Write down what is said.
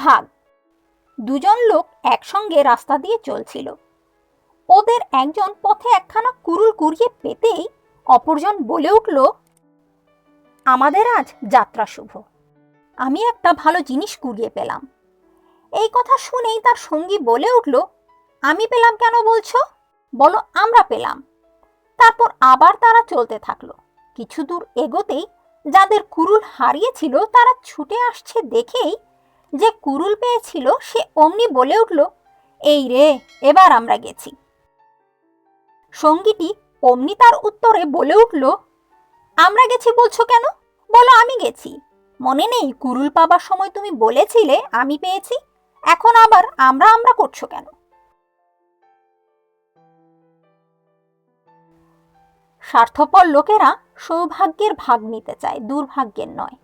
ভাগ। দুজন লোক একসঙ্গে রাস্তা দিয়ে চলছিল। ওদের একজন পথে একখানা কুড়ুল কুড়িয়ে পেতেই অপরজন বলে উঠল, আমাদের আজ যাত্রা শুভ, আমি একটা ভালো জিনিস কুড়িয়ে পেলাম। এই কথা শুনেই তার সঙ্গী বলে উঠল, আমি পেলাম কেন বলছো? বলো আমরা পেলাম। তারপর আবার তারা চলতে থাকলো। কিছু দূর এগোতেই যাদের কুড়ুল হারিয়েছিল তারা ছুটে আসছে দেখেই যে কুড়ুল পেয়েছিল সে অমনি বলে উঠল, এই রে, এবার আমরা গেছি। সঙ্গীটি অমনি তার উত্তরে বলে উঠল, আমরা গেছি বলছো কেন? বলো আমি গেছি। মনে নেই কুড়ুল পাবার সময় তুমি বলেছিলে আমি পেয়েছি? এখন আবার আমরা আমরা করছো কেন? স্বার্থপর লোকেরা সৌভাগ্যের ভাগ নিতে চায়, দুর্ভাগ্যের নয়।